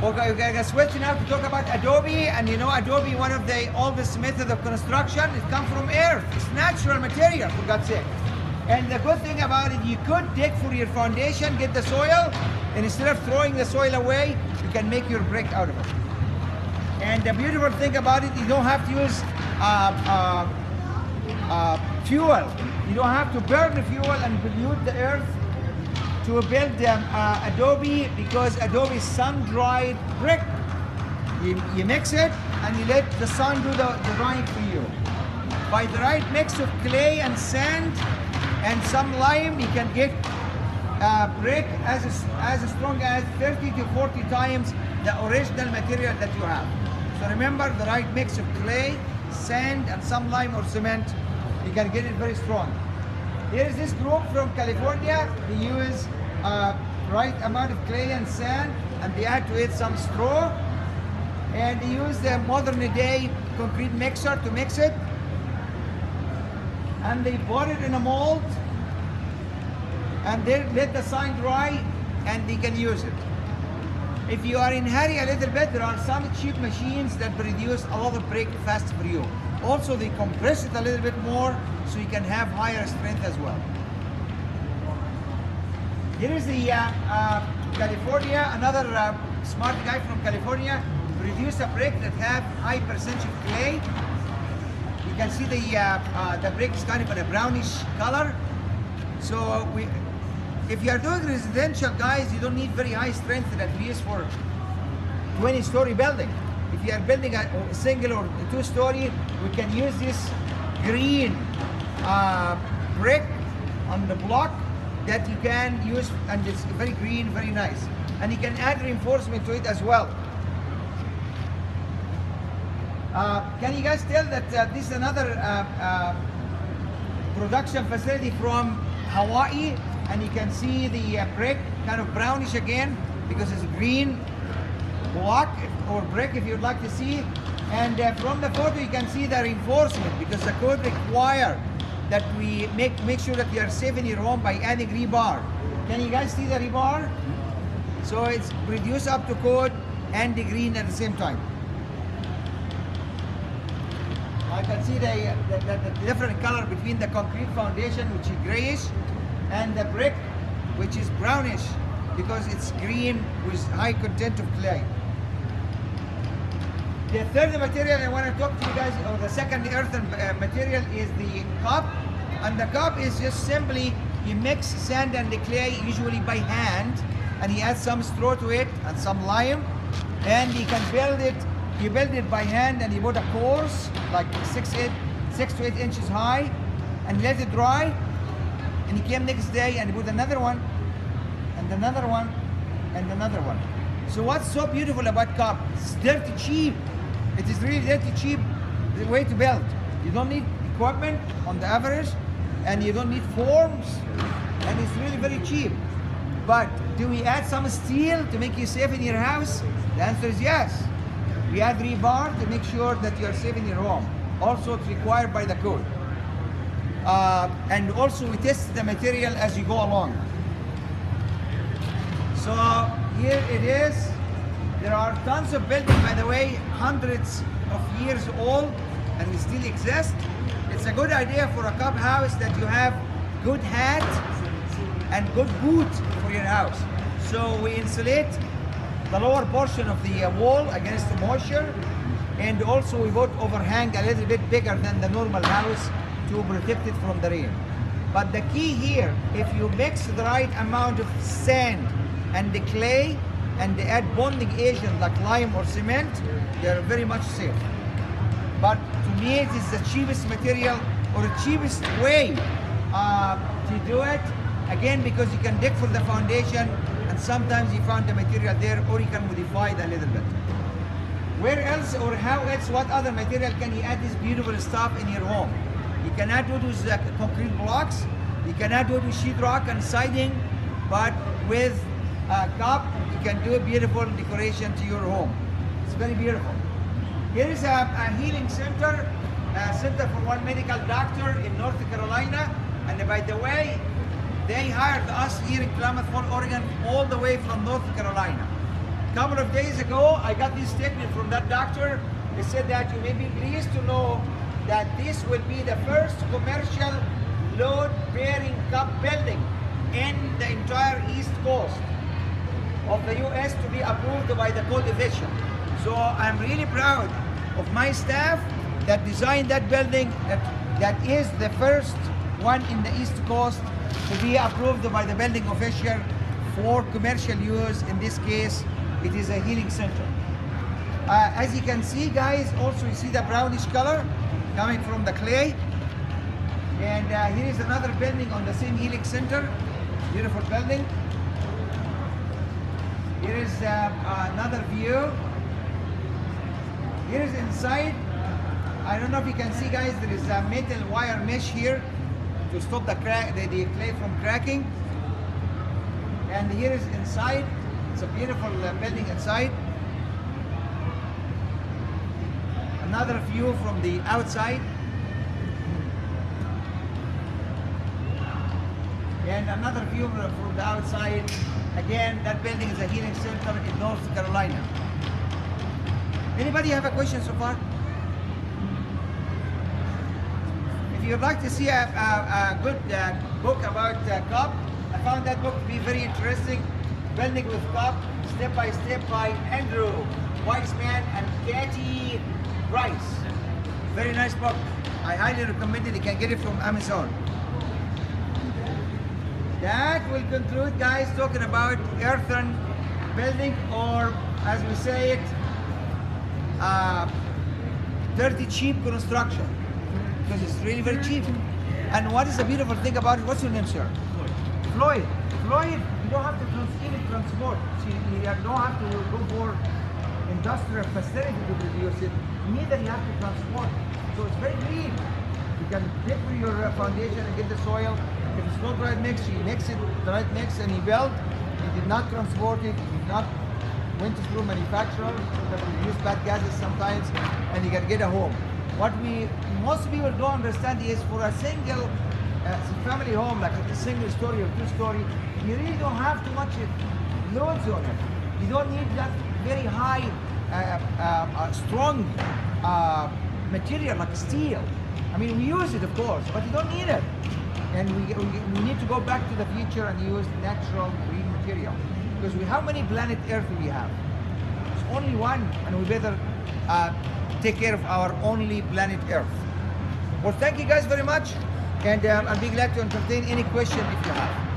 Okay, we're gonna switch now to talk about Adobe. And you know, Adobe, one of the oldest methods of construction, it comes from earth. It's natural material, for God's sake. And the good thing about it, you could dig for your foundation, get the soil, and instead of throwing the soil away, you can make your brick out of it. And the beautiful thing about it, you don't have to use fuel. You don't have to burn the fuel and pollute the earth to build Adobe, because Adobe is sun-dried brick. You mix it and you let the sun do the drying for you. By the right mix of clay and sand and some lime, you can get brick as strong as 30 to 40 times the original material that you have. So remember, the right mix of clay, sand, and some lime or cement, you can get it very strong. Here is this group from California. They use right amount of clay and sand, and they add to it some straw, and they use the modern day concrete mixer to mix it, and they put it in a mold, and they let the sun dry, and they can use it. If you are in hurry a little bit, there are some cheap machines that produce a lot of brick fast for you. Also, they compress it a little bit more so you can have higher strength as well. Here is the California, another smart guy from California produced a brick that have high percentage of clay. You can see the brick is kind of in a brownish color. So if you are doing residential, guys, you don't need very high strength that we use for 20-story building. If you are building a single or two-story, we can use this green brick on the block that you can use, and it's very green, very nice. And you can add reinforcement to it as well. Can you guys tell that this is another production facility from Hawaii? And you can see the brick kind of brownish again because it's green block or brick, if you'd like to see. And from the photo you can see the reinforcement, because the code require that we make sure that you are safe in your home by adding rebar. Can you guys see the rebar? So it's reduced up to code and the green at the same time. I can see the different color between the concrete foundation, which is grayish, and the brick, which is brownish, because it's green with high content of clay. The third material I want to talk to you guys, or the second earthen material, is the cup. And the cup is just simply, you mix sand and the clay, usually by hand, and you add some straw to it and some lime, and you can build it. You build it by hand, and you put a course like 6 to 8 inches high, and let it dry. And you came next day and you put another one, and another one, and another one. So what's so beautiful about cup? It's dirty cheap. It is really dirty cheap, the way to build. You don't need equipment on the average, and you don't need forms, and it's really very cheap. But do we add some steel to make you safe in your house? The answer is yes. We add rebar to make sure that you are safe in your home. Also, it's required by the code. And also we test the material as you go along. So here it is. There are tons of buildings, by the way, hundreds of years old, and we still exist. It's a good idea for a cup house that you have good hat and good boot for your house. So we insulate the lower portion of the wall against the moisture, and also we put overhang a little bit bigger than the normal house to protect it from the rain. But the key here, if you mix the right amount of sand and the clay and add bonding agent like lime or cement, they are very much safe. But to me, it is the cheapest material or the cheapest way to do it. Again, because you can dig for the foundation, and sometimes you find the material there, or you can modify it a little bit. Where else or how else, what other material can you add this beautiful stuff in your home? You can add to those concrete blocks, you can add to sheetrock and siding, but with a cup, you can do a beautiful decoration to your home. It's very beautiful. Here is a healing center, a center for one medical doctor in North Carolina. And by the way, they hired us here in Klamath Falls, Oregon, all the way from North Carolina. A couple of days ago, I got this statement from that doctor. He said that you may be pleased to know that this will be the first commercial load-bearing cup building in the entire East Coast of the US to be approved by the code official. So I'm really proud of my staff that designed that building, that is the first one in the East Coast to be approved by the building official for commercial use. In this case, it is a healing center. As you can see, guys, also you see the brownish color coming from the clay. And here is another building on the same healing center. Beautiful building. Here is another view. Here is inside. I don't know if you can see, guys, there is a metal wire mesh here to stop the clay from cracking. And here is inside. It's a beautiful building inside. Another view from the outside. And another view from the outside. Again, that building is a healing center in North Carolina. Anybody have a question so far? If you'd like to see a good book about COP, I found that book to be very interesting. Building with COP, Step by Step by Andrew Weissman and Katie Rice. Very nice book. I highly recommend it. You can get it from Amazon. That will conclude, guys, talking about earthen building, or as we say it, dirty cheap construction, because it's really very cheap. And what is the beautiful thing about it? What's your name, sir? Floyd. Floyd, you don't have to even transport. You don't have to go for industrial facility to produce it. Neither you have to transport. So it's very green. You can dig for your foundation and get the soil. If it's not right mix, you mix it right mix and you build. You did not transport it. You did not went through manufacturers that will use bad gases sometimes, and you can get a home. What most people don't understand is for a single family home, like a single story or two story, you really don't have too much loads on it. You don't need that very high, strong material like steel. I mean, we use it, of course, but you don't need it. And we need to go back to the future and use natural green material. Because how many planet Earth do we have? It's only one, and we better take care of our only planet Earth. Well, thank you guys very much, and I'll be glad to entertain any question if you have.